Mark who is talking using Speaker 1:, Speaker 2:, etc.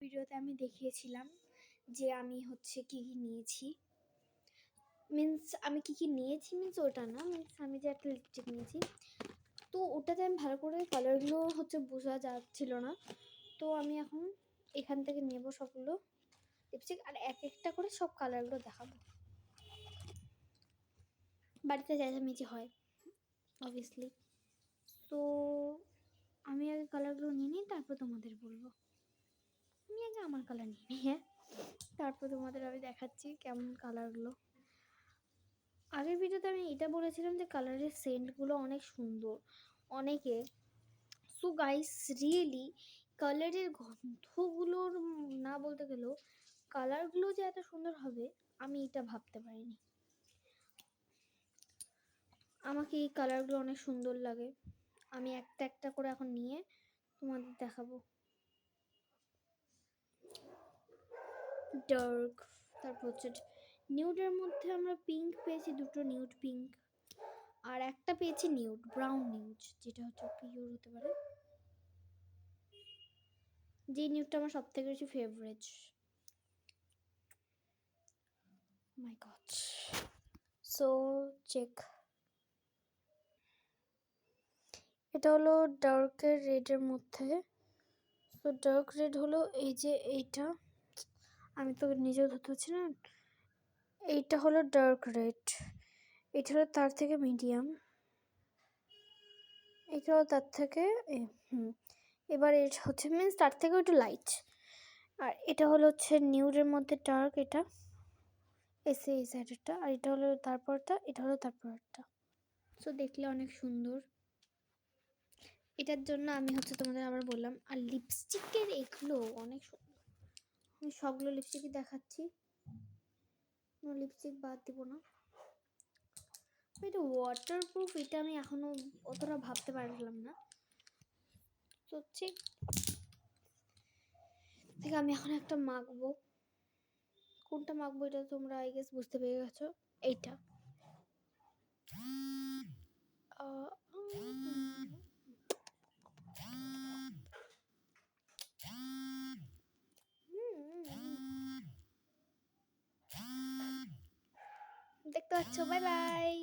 Speaker 1: ভিডিওতে আমি দেখিয়েছিলাম যে আমি হচ্ছে কি নিয়েছি, মিন্স আমি কি নিয়েছি মিন্স ওটা না, মিন্স আমি যে একটা লিপস্টিক নিয়েছি, তো ওটাতে আমি ভালো করে কালারগুলো হচ্ছে বোঝা যাচ্ছিল না। তো আমি এখন এখান থেকে নেব সবগুলো লিপস্টিক আর এক একটা করে সব কালারগুলো দেখাবো। বাড়িতে চেঁচামেচি হয় অবভিয়াসলি, তো আমি আগে কালারগুলো নিয়ে নিই, তারপর তোমাদের বলবো। আমি আগে আমার কালার নিয়ে নিই, হ্যাঁ, তারপর তোমাদের আমি দেখাচ্ছি কেমন কালারগুলো। আগের ভিডিওতে আমি এটা বলেছিলাম যে কালারের সেন্টগুলো অনেক সুন্দর অনেকে, সো গাইস রিয়েলি কালারের গন্ধগুলোর না বলতে গেলেও কালারগুলো যে এত সুন্দর হবে আমি এটা ভাবতে পারিনি। আমাকে এই কালারগুলো অনেক সুন্দর লাগে। আমি একটা একটা করে এখন নিয়ে তোমাদের দেখাবো। ডার্ক, তারপর হচ্ছে নিউডের মধ্যে আমরা পিঙ্ক পেয়েছি, দুটো নিউড পিঙ্ক, আর একটা পেয়েছি নিউড ব্রাউন নিউড, যেটা হচ্ছে পিওর হতে পারে, যে নিউডটা আমার সব থেকে বেশি ফেভারিট। মাই গড, সো চেক, এটা হলো ডার্কের রেডের মধ্যে। সো ডার্ক রেড হলো এই যে এইটা, আমি তো নিজেও ধরতে পারছি না, এইটা হলো ডার্ক রেড, এটা হলো তার থেকে মিডিয়াম, এটা হলো তার থেকে এবার এটা হচ্ছে মিন্স তার থেকে একটু লাইট, আর এটা হলো হচ্ছে নিউডের মধ্যে ডার্ক, এটা এসে এই সাইডেরটা, আর এটা হলো তারপরটা, এটা হলো তারপরটা। সো দেখলে অনেক সুন্দর, এটার জন্য আমি হচ্ছে তোমাদের আবার বললাম। আর লিপস্টিকের এগুলো অনেক সুন্দর, আমি সবগুলো লিপস্টিকই দেখাচ্ছি, কোনো লিপস্টিক বাদ দিব না। এটা ওয়াটারপ্রুফ, এটা আমি এখনো অতটা ভাবতে পারলাম না। তো ঠিক থেকে আমি এখন একটা মাখবো, কোনটা মাখবো এটা তোমরা আই গেস বুঝতে পেরে গেছো, এইটা। দেখতে পাচ্ছ, বাই বাই।